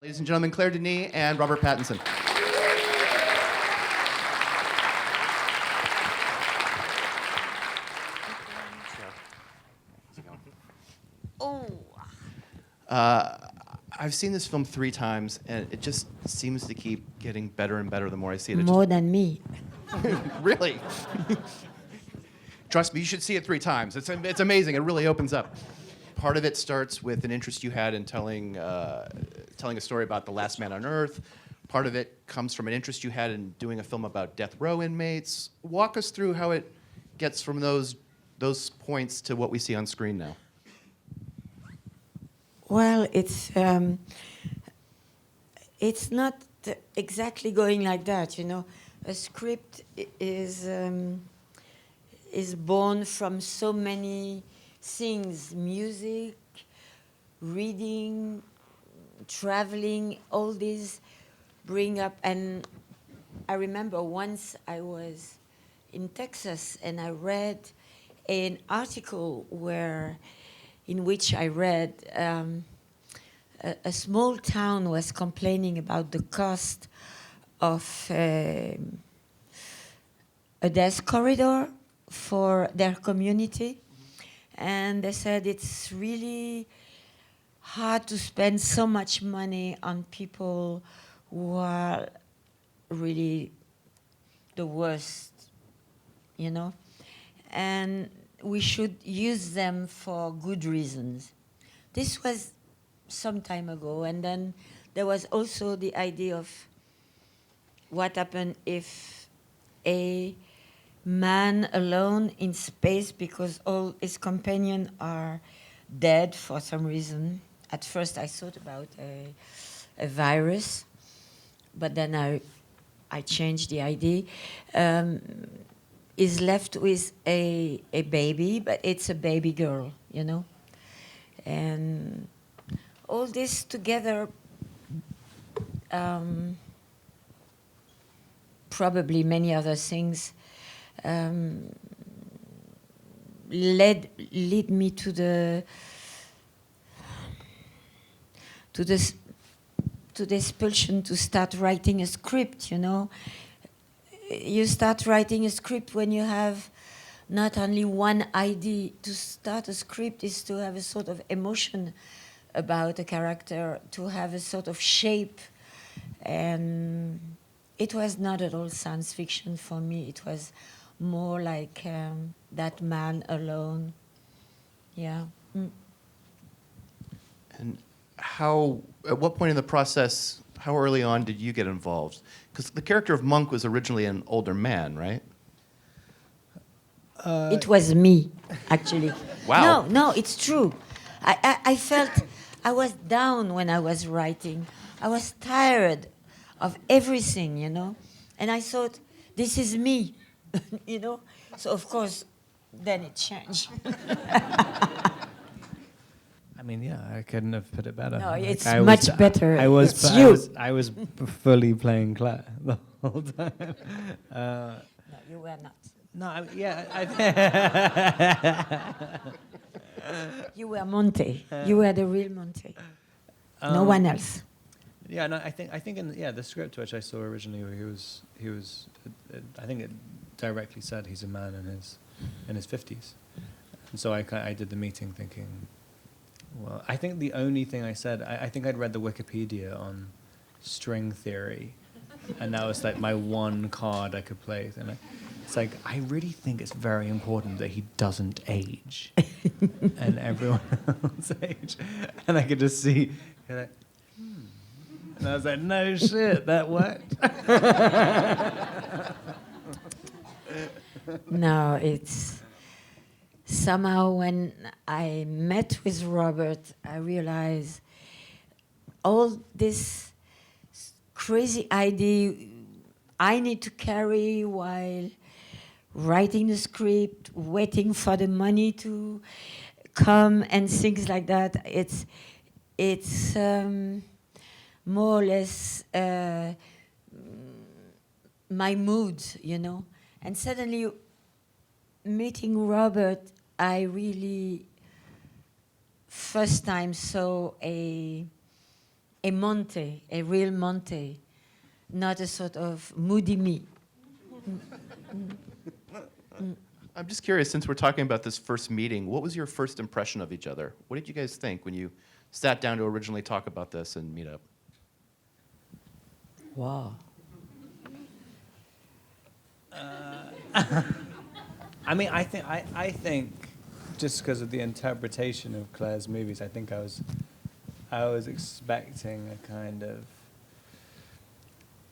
Ladies and gentlemen, Claire Denis and Robert Pattinson. Oh, I've seen this film 3 times, and it just seems to keep getting better and better the more I see it. more than me. Really? Trust me, you should see it 3 times. It's amazing. It really opens up. Part of it starts with an interest you had in telling a story about the last man on Earth. Part of it comes from an interest you had in doing a film about death row inmates. Walk us through how it gets from those points to what we see on screen now. Well, it's not exactly going like that, you know. A script is born from so many things: music, reading, traveling. All these bring up. And I remember once I was in Texas and I read an article in which I read a small town was complaining about the cost of a death corridor for their community. And they said it's really hard to spend so much money on people who are really the worst, you know? And we should use them for good reasons. This was some time ago, and then there was also the idea of what happened if a man alone in space, because all his companions are dead for some reason. At first I thought about a virus, but then I changed the idea. Is left with a baby, but it's a baby girl, you know? And all this together, probably many other things, lead me to the expulsion to start writing a script, you know? You start writing a script when you have not only one idea. To start a script is to have a sort of emotion about a character, to have a sort of shape. And it was not at all science fiction for me. It was more like that man alone. Yeah. Mm. And at what point in the process, how early on did you get involved? Because the character of Monk was originally an older man, right? It was me, actually. Wow. No, it's true. I felt I was down when I was writing. I was tired of everything, you know. And I thought, this is me, you know. So, of course, then it changed. I mean, yeah, I couldn't have put it better. No, it's I much better. It's I you. I was fully playing Claire the whole time. No, you were not. No, yeah, You were Monte. You were the real Monte. No one else. yeah. No, I think in the script which I saw originally, where he was, I think it directly said he's a man in his 50s, and so I did the meeting thinking. Well, I think the only thing I said, I think I'd read the Wikipedia on string theory, and that was like my one card I could play. And it's like, I really think it's very important that he doesn't age, and everyone else age. And I could just see, like, and I was like, no shit, that worked. No, it's somehow when I met with Robert, I realized all this crazy idea I need to carry while writing the script, waiting for the money to come and things like that. It's more or less my mood, you know. And suddenly meeting Robert, I really first time saw a Monte, a real Monte, not a sort of moody me. I'm just curious, since we're talking about this first meeting, what was your first impression of each other? What did you guys think when you sat down to originally talk about this and meet up? Wow. I mean, I think just because of the interpretation of Claire's movies, I think I was expecting a kind of,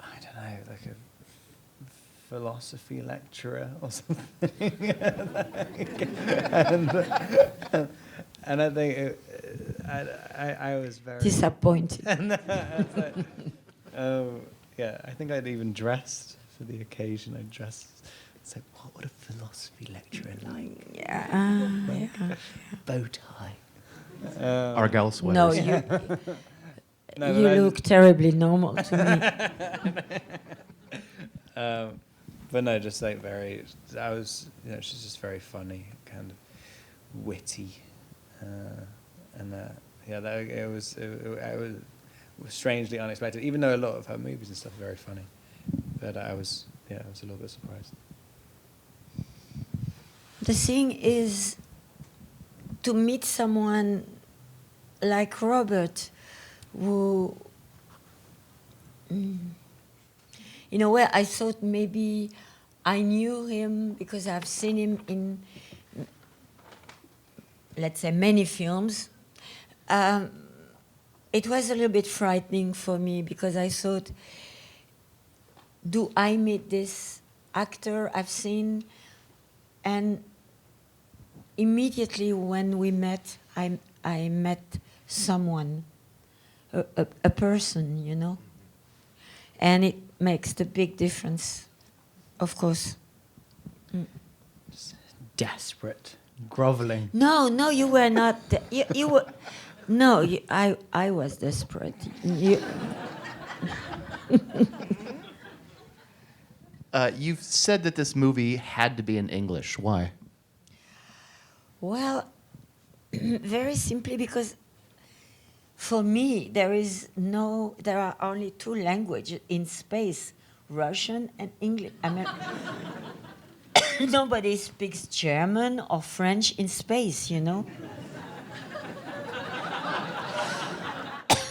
I don't know, like a philosophy lecturer or something. and I think I was very Disappointed. and I was like, yeah, I think I'd even dressed for the occasion. I dressed. It's like, what would a philosophy lecturer like? Yeah. Bow tie. Argyle sweaters. No, you, No, you but look terribly normal to me. but no, just like very. I was, she's just very funny, kind of witty, and yeah, it was strangely unexpected. Even though a lot of her movies and stuff are very funny, but I was a little bit surprised. The thing is to meet someone like Robert, who, in a way, I thought maybe I knew him because I've seen him in, let's say, many films. It was a little bit frightening for me because I thought, do I meet this actor I've seen? And immediately when we met, I met someone, a person, and it makes the big difference, of course. Desperate, groveling. No, you were not. You were. No, I was desperate. You've said that this movie had to be in English. Why? Well, very simply because for me there are only two languages in space, Russian and English. Nobody speaks German or French in space,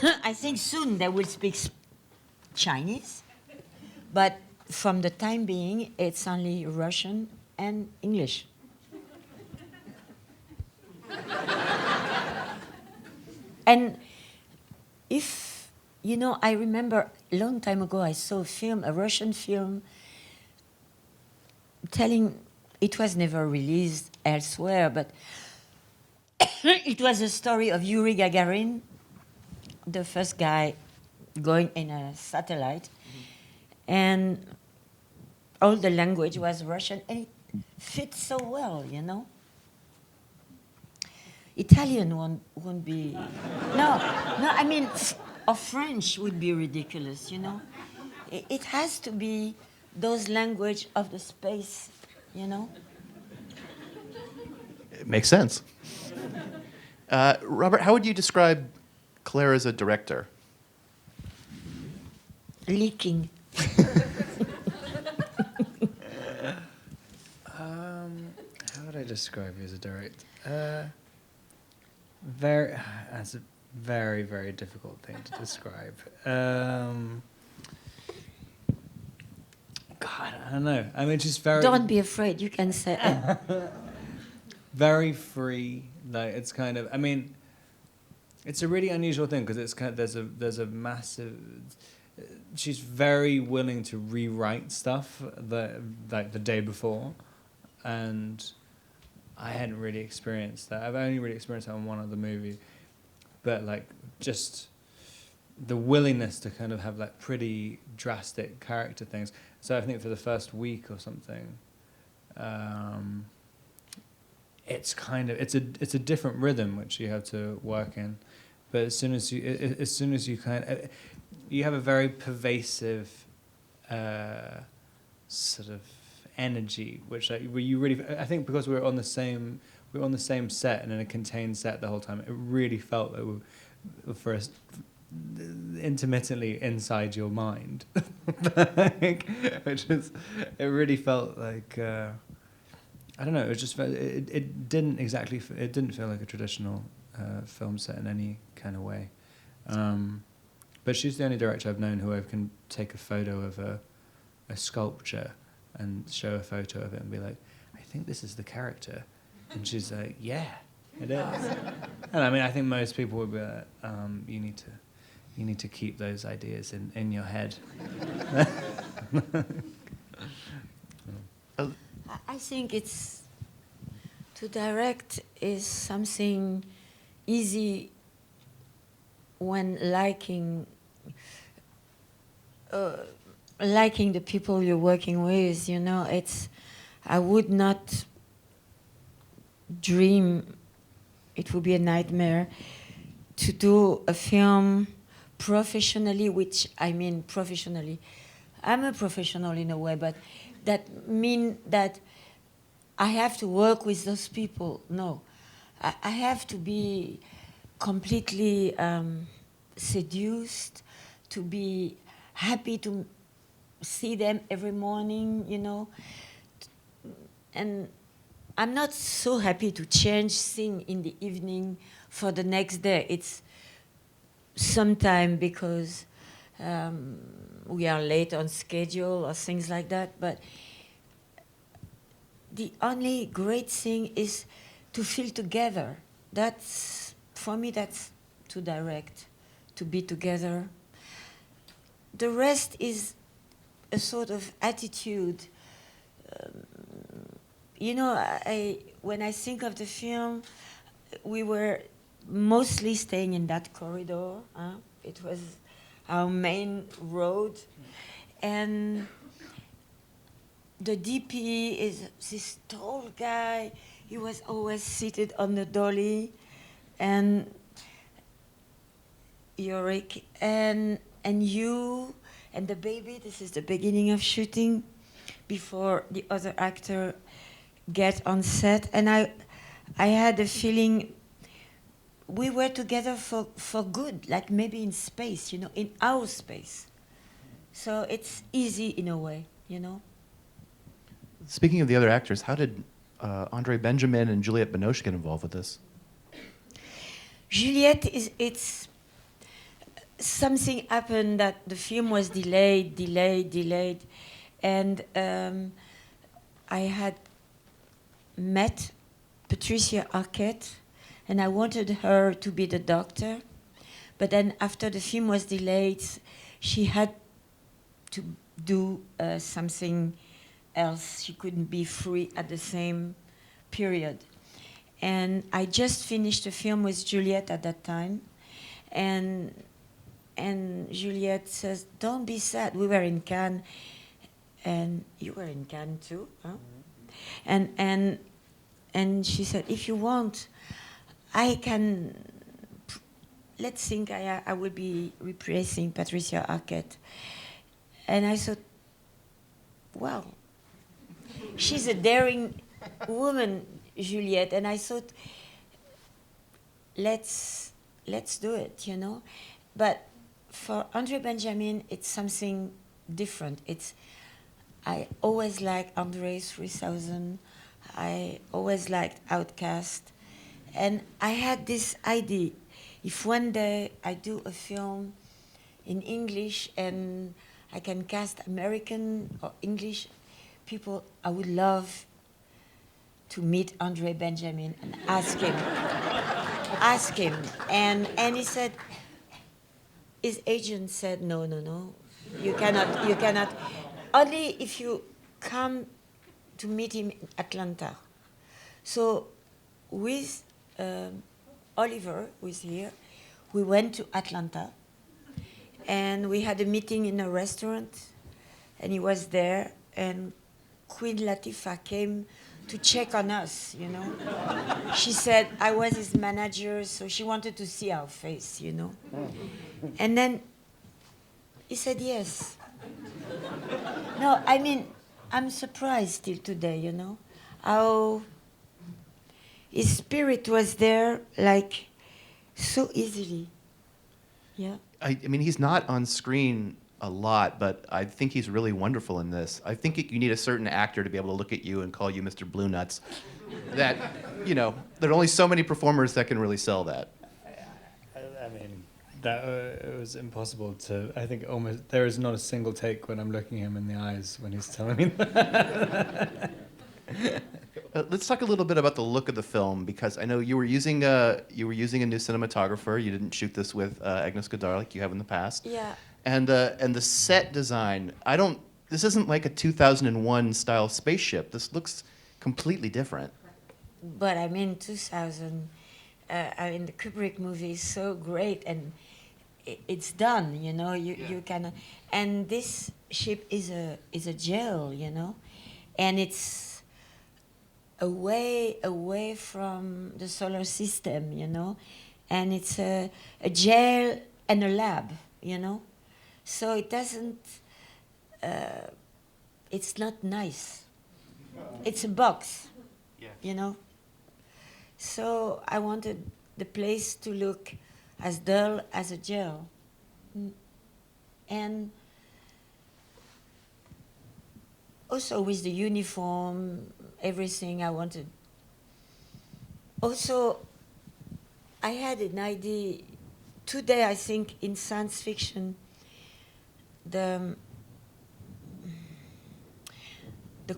I think soon they will speak Chinese, but from the time being, it's only Russian and English. And if, I remember a long time ago I saw a Russian film, telling, it was never released elsewhere, but it was a story of Yuri Gagarin, the first guy going in a satellite, and all the language was Russian, and it fits so well, Italian won't be. No, I mean, or French would be ridiculous, It has to be those language of the space, It makes sense. Robert, how would you describe Claire as a director? Leaking. How would I describe you as a director? That's a very, very difficult thing to describe. God, I don't know. I mean, just very. Don't be afraid. You can say. Very free. Like it's kind of. I mean, it's a really unusual thing because it's kind of, there's a massive. She's very willing to rewrite stuff like the day before, and I hadn't really experienced that. I've only really experienced that on one other movie, but like just the willingness to kind of have like pretty drastic character things. So I think for the first week or something, it's kind of it's a different rhythm which you have to work in, but as soon as you kind of you have a very pervasive sort of energy, which where you really, I think because we were on the same set and in a contained set the whole time, it really felt that for us intermittently inside your mind, like, which is, it really felt like, I don't know, it just felt, it didn't exactly, it didn't feel like a traditional film set in any kind of way. But she's the only director I've known who I can take a photo of a sculpture and show a photo of it and be like, I think this is the character. And she's like, yeah, it is. And I mean, I think most people would be like, you need to keep those ideas in your head. I think it's, to direct is something easy when liking the people you're working with, you know. I would not dream, it would be a nightmare to do a film professionally, which I mean professionally. I'm a professional in a way, but that mean that I have to work with those people. No, I have to be completely seduced, to be happy to see them every morning, you know. And I'm not so happy to change things in the evening for the next day. It's sometime because we are late on schedule or things like that. But the only great thing is to feel together. That's, for me, that's to direct, to be together. The rest is a sort of attitude. You know, when I think of the film, we were mostly staying in that corridor. It was our main road. And the DP is this tall guy. He was always seated on the dolly. And Yorick and you and the baby, this is the beginning of shooting before the other actor get on set. And I had a feeling we were together for good, like maybe in space, you know, in our space. So it's easy in a way, you know. Speaking of the other actors, how did André Benjamin and Juliette Binoche get involved with this? Juliette, it's something happened that the film was delayed, and I had met Patricia Arquette, and I wanted her to be the doctor, but then after the film was delayed, she had to do something else. She couldn't be free at the same period. And I just finished a film with Juliette at that time, and Juliette says, "Don't be sad." We were in Cannes, and you were in Cannes too, huh? And she said, "If you want, I can. Let's think I will be replacing Patricia Arquette." And I thought, well, she's a daring woman, Juliette, and I thought, let's do it, you know. But for André Benjamin, it's something different. I always liked André 3000. I always liked Outcast, and I had this idea: if one day I do a film in English and I can cast American or English people, I would love to meet André Benjamin and ask him. And he said, his agent said, no, you cannot. Only if you come to meet him in Atlanta. So with Oliver, who is here, we went to Atlanta, and we had a meeting in a restaurant, and he was there, and Queen Latifah came to check on us, you know. She said I was his manager, so she wanted to see our face, you know. And then he said yes. No, I mean, I'm surprised till today, you know, how his spirit was there, like, so easily. Yeah. I mean, he's not on screen a lot, but I think he's really wonderful in this. I think you need a certain actor to be able to look at you and call you Mr. Blue Nuts. That, there are only so many performers that can really sell that. I mean, that it was impossible to. I think almost there is not a single take when I'm looking him in the eyes when he's telling me that. Let's talk a little bit about the look of the film, because I know you were using a new cinematographer. You didn't shoot this with Agnes Godard like you have in the past. Yeah. And the set design. This isn't like a 2001 style spaceship. This looks completely different. But I mean, 2000. The Kubrick movie is so great, and it's done. You can. And this ship is a gel, and it's away from the solar system, and it's a gel and a lab, so it doesn't. It's not nice. It's a box, So I wanted the place to look as dull as a gel. And also with the uniform, everything I wanted. Also, I had an idea. Today, I think in science fiction, the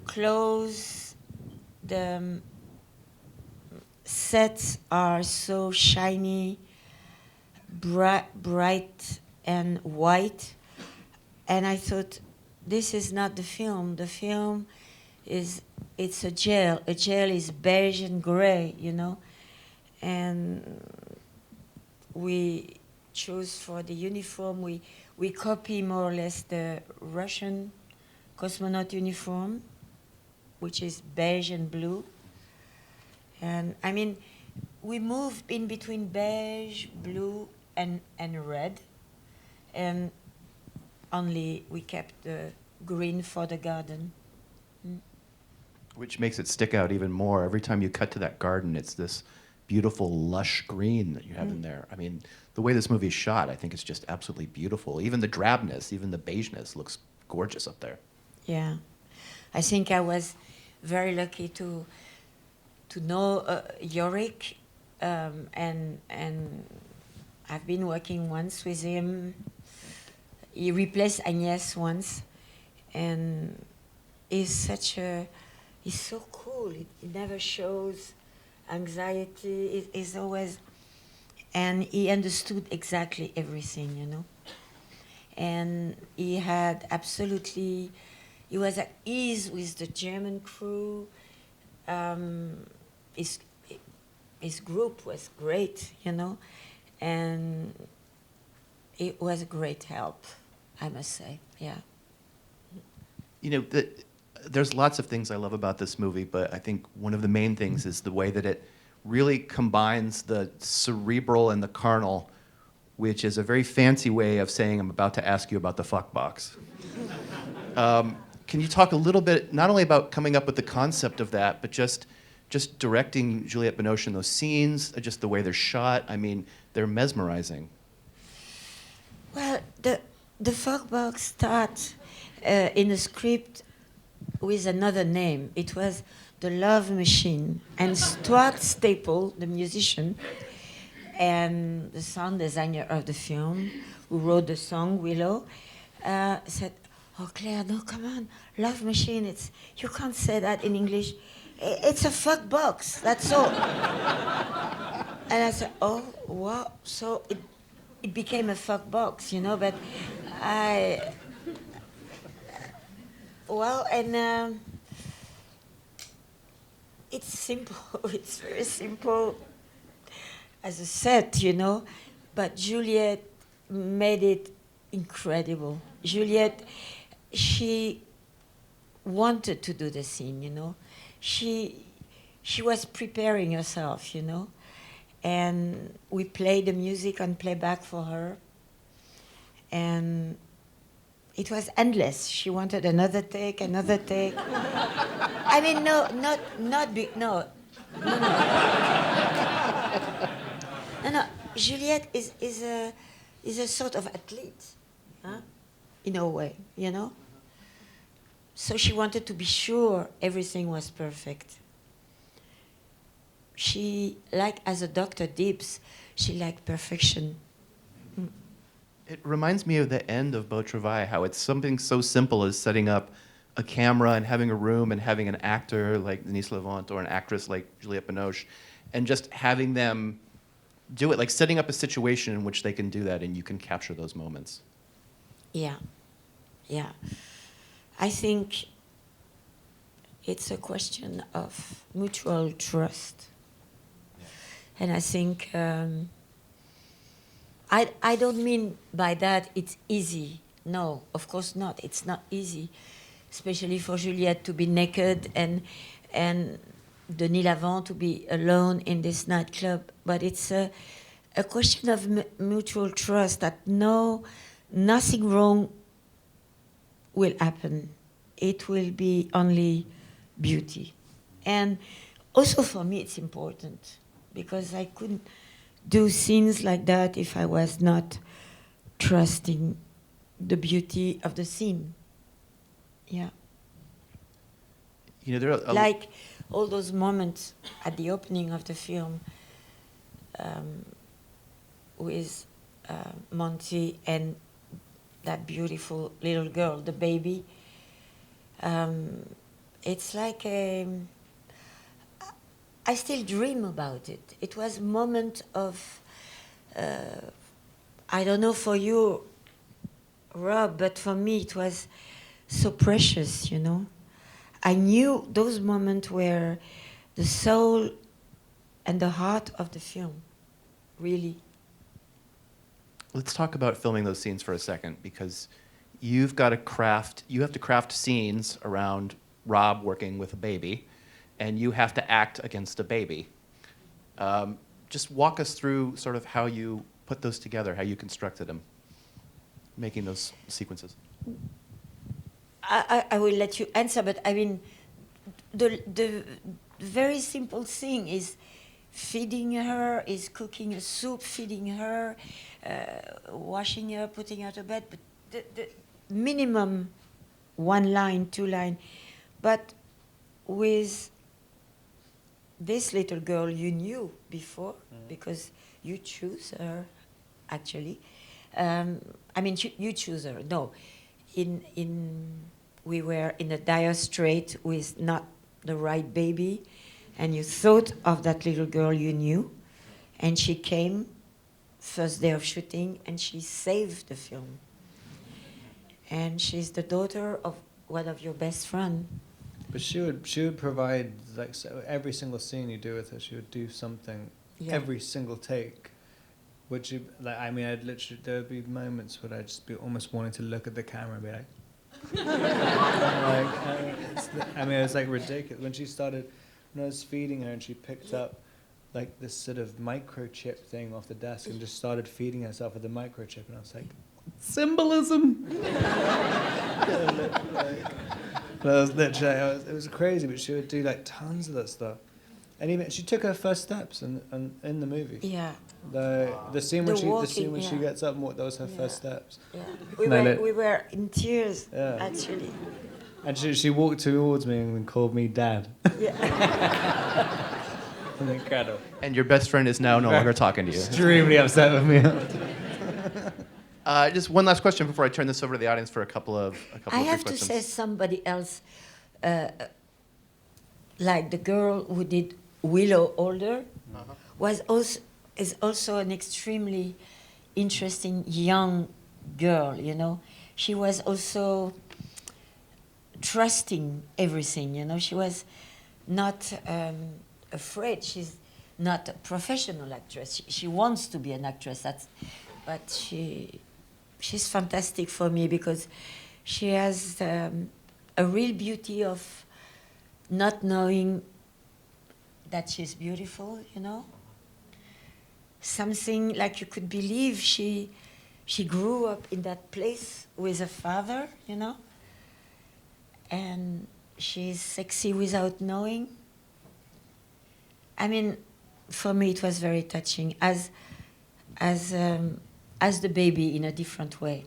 clothes, the sets are so shiny, bright and white, and I thought, this is not the film. The film it's a gel. A gel is beige and gray, and we chose for the uniform. We copy more or less the Russian cosmonaut uniform, which is beige and blue. And I mean, we moved in between beige, blue, and red, and only we kept the green for the garden. Which makes it stick out even more. Every time you cut to that garden, it's this beautiful, lush green that you have in there. I mean, the way this movie is shot, I think it's just absolutely beautiful. Even the drabness, even the beigeness looks gorgeous up there. Yeah. I think I was very lucky to know Yorick, and I've been working once with him. He replaced Agnès once, and he's so cool. He never shows anxiety. He's always, and he understood exactly everything, And he was at ease with the German crew. His group was great, and it was a great help, I must say, yeah. There's lots of things I love about this movie, but I think one of the main things is the way that it really combines the cerebral and the carnal, which is a very fancy way of saying I'm about to ask you about the fuck box. Can you talk a little bit, not only about coming up with the concept of that, but just directing Juliette Binoche in those scenes, just the way they're shot? I mean, they're mesmerizing. Well, the fuck box starts in the script with another name. It was The Love Machine. And Stuart Staple, the musician, and the sound designer of the film, who wrote the song Willow, said, "Oh, Claire, no, come on, Love Machine, you can't say that in English. It's a fuck box, that's all." And I said, "Oh, wow." So it became a fuck box, but it's simple. It's very simple as a set, but Juliette made it incredible. Juliette, she wanted to do the scene, She was preparing herself, and we played the music on playback for her, and it was endless. She wanted another take. I mean, no. No. Juliette is is a sort of athlete, huh? In a way, you know? So she wanted to be sure everything was perfect. She, like as a Dr. Dibbs, she liked perfection. It reminds me of the end of Beau Travail, how it's something so simple as setting up a camera and having a room and having an actor like Denise Levant or an actress like Juliette Binoche, and just having them do it, like setting up a situation in which they can do that and you can capture those moments. Yeah, yeah. I think it's a question of mutual trust. And I think, I don't mean by that it's easy. No, of course not. It's not easy, especially for Juliette to be naked and Denis Lavant to be alone in this nightclub. But it's a question of mutual trust that nothing wrong will happen. It will be only beauty. And also for me it's important because I couldn't do scenes like that if I was not trusting the beauty of the scene. Yeah. You know, there are like all those moments at the opening of the film with Monty and that beautiful little girl, the baby. It's like I still dream about it. It was a moment of, I don't know for you, Rob, but for me it was so precious, you know. I knew those moments were the soul and the heart of the film, really. Let's talk about filming those scenes for a second, because you have to craft scenes around Rob working with a baby, and you have to act against a baby. Just walk us through sort of how you put those together, how you constructed them, making those sequences. I will let you answer, but I mean, the very simple thing is feeding her, is cooking a soup, feeding her, washing her, putting her to bed, but the minimum 1 line, 2 line. But with this little girl you knew before, because you choose her, actually. I mean, you choose her. No, we were in a dire strait with not the right baby, and you thought of that little girl you knew, and she came first day of shooting, and she saved the film. And she's the daughter of one of your best friends. But she would provide, like, so every single scene you do with her, she would do something, every single take. Which you, like, I mean, there would be moments where I'd just be almost wanting to look at the camera and be like, I mean, it's like ridiculous. When she started, when I was feeding her and she picked up like this sort of microchip thing off the desk and just started feeding herself with the microchip, and I was like, symbolism. But I was literally, it was crazy, but she would do like tons of that stuff. And even she took her first steps in the movie. Yeah. The scene when she gets up and that was her first steps. Yeah. We were in tears, actually. And she walked towards me and called me Dad. Yeah. Incredible. And your best friend is now no longer talking to you. Extremely upset with me. Just one last question before I turn this over to the audience for a couple of I have questions. to say somebody else, like the girl who did Willow Older, is also an extremely interesting young girl, you know. She was also trusting everything, you know. She was not afraid. She's not a professional actress. She wants to be an actress, but she's fantastic for me because she has a real beauty of not knowing that she's beautiful, you know. Something like you could believe she grew up in that place with a father, you know. And she's sexy without knowing. I mean, for me it was very touching. As as the baby in a different way.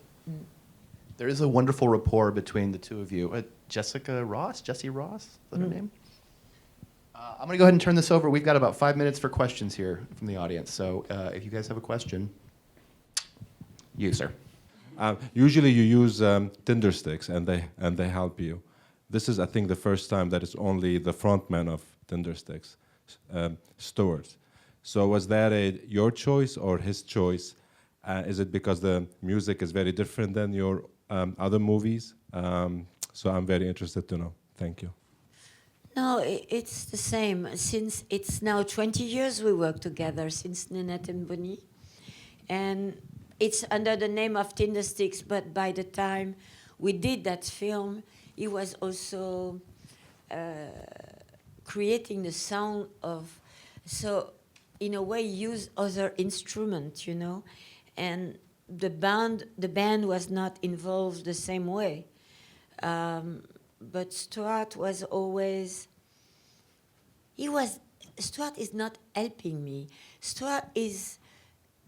There is a wonderful rapport between the two of you. Jessie Ross, is that her name? I'm going to go ahead and turn this over. We've got about 5 minutes for questions here from the audience. So if you guys have a question, you, sir. Usually you use Tinder sticks and they help you. This is, I think, the first time that it's only the frontman of Tinder sticks, Stuart. So was that your choice or his choice? Is it because the music is very different than your other movies? So I'm very interested to know. Thank you. No, it's the same. Since it's now 20 years we work together, since Ninette and Bonnie. And it's under the name of Tinder Sticks, but by the time we did that film, he was also creating the sound of, so in a way use other instruments, you know, and the band was not involved the same way. But Stuart was always, Stuart is not helping me. Stuart is,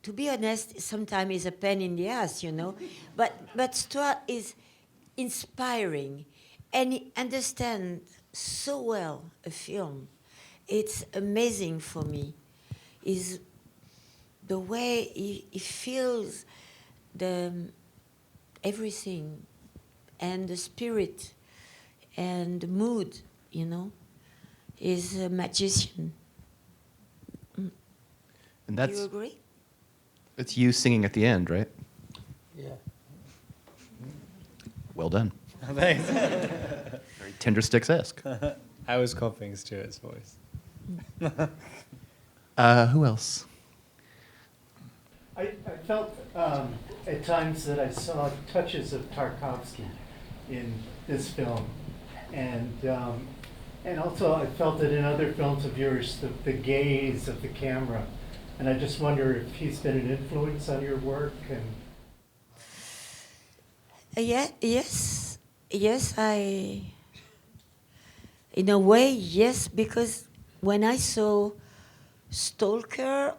to be honest, sometimes is a pain in the ass, you know, but Stuart is inspiring, and he understands so well a film. It's amazing for me. Is the way he feels everything, and the spirit, and the mood, you know, is a magician. And Do that's, you agree? it's you singing at the end, right? Yeah. Well done. Thanks. Very Tinder Sticks-esque. I was copying Stuart's voice. Who else? I felt at times that I saw touches of Tarkovsky in this film, and also I felt it in other films of yours, the gaze of the camera, and I just wonder if he's been an influence on your work. And Yes, in a way, yes, because when I saw Stalker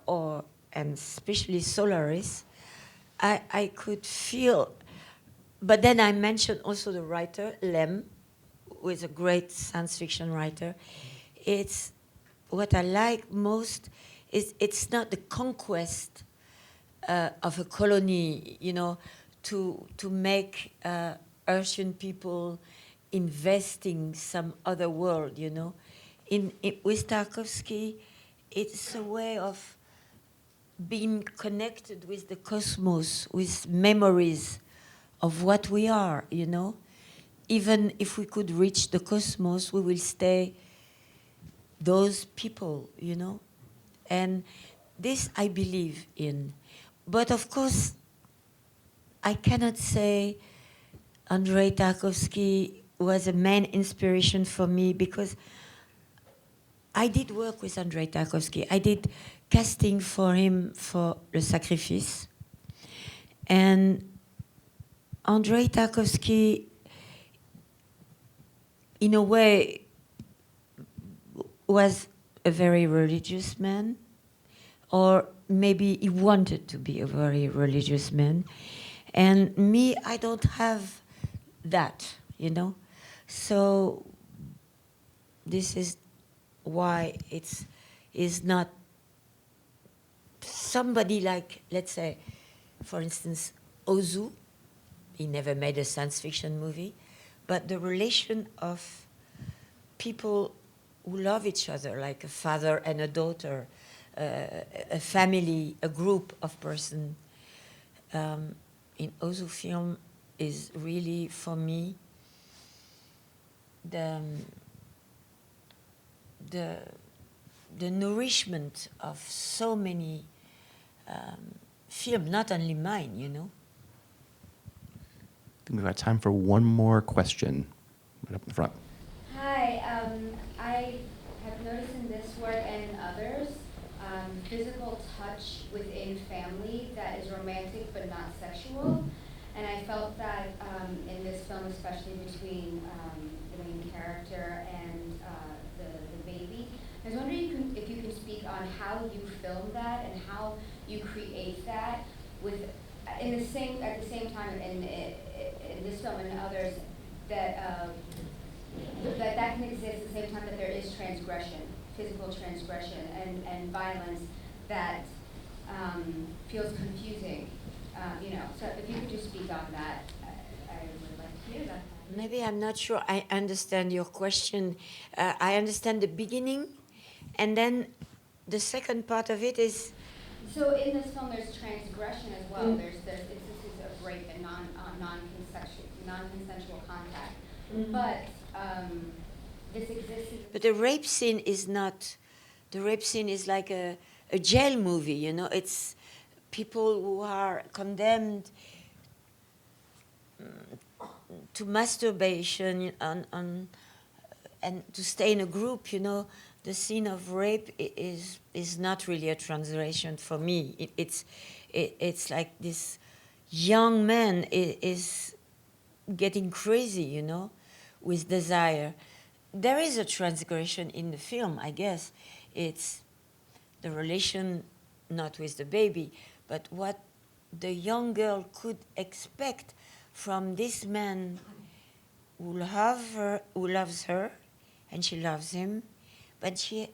and especially Solaris, I could feel, but then I mentioned also the writer, Lem, who is a great science fiction writer. It's, what I like most is it's not the conquest of a colony, you know, to make Russian people investing some other world, you know. With Tarkovsky, it's a way of being connected with the cosmos, with memories of what we are, you know. Even if we could reach the cosmos, we will stay those people, you know. And this I believe in. But of course, I cannot say Andrei Tarkovsky was a main inspiration for me, because I did work with Andrei Tarkovsky. I did casting for him for Le Sacrifice. And Andrei Tarkovsky, in a way, was a very religious man, or maybe he wanted to be a very religious man. And me, I don't have that, you know? So this is why is not somebody like, let's say, for instance, Ozu. He never made a science fiction movie, but the relation of people who love each other, like a father and a daughter, a family, a group of persons, in Ozu film is really, for me, the nourishment of so many films, not only mine, you know. I think we've got time for one more question. Right up in the front. Hi, I have noticed in this work and in others, physical touch within family that is romantic but not sexual. And I felt that in this film, especially between the main character and the baby. I was wondering if you can speak on how you film that and how you create that with at the same time, in this film and others, that can exist at the same time that there is transgression, physical transgression, and violence that feels confusing. So if you could just speak on that, I would like to hear that. Maybe I'm not sure I understand your question. I understand the beginning, and then the second part of it is. So in this film, there's transgression as well. There's instances of rape and non-consensual contact. But this exists. But the rape scene is not. The rape scene is like a jail movie. It's people who are condemned to masturbation and to stay in a group. The scene of rape is not really a transgression for me. It's like this young man is getting crazy, with desire. There is a transgression in the film, I guess. It's the relation not with the baby, but what the young girl could expect from this man who loves her, and she loves him, but she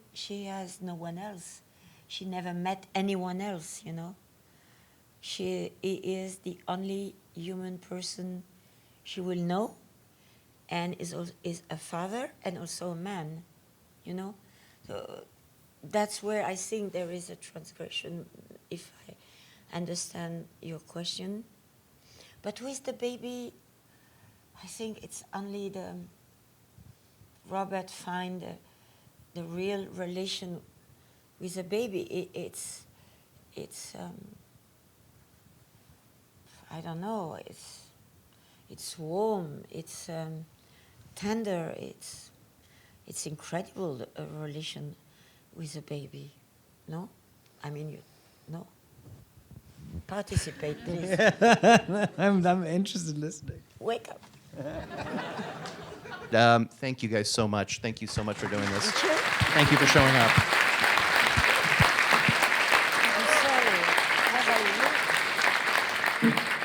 has no one else. She never met anyone else, He is the only human person she will know, and is a father and also a man, So that's where I think there is a transgression, if I understand your question. But with the baby, I think it's only Robert find the real relation with the baby. It's I don't know. It's warm. It's tender. It's incredible, a relation with a baby. No, I mean no. Participate, please. I'm interested in listening. Wake up. Thank you guys so much. Thank you so much for doing this. Thank you. Thank you for showing up. I'm sorry. How about you?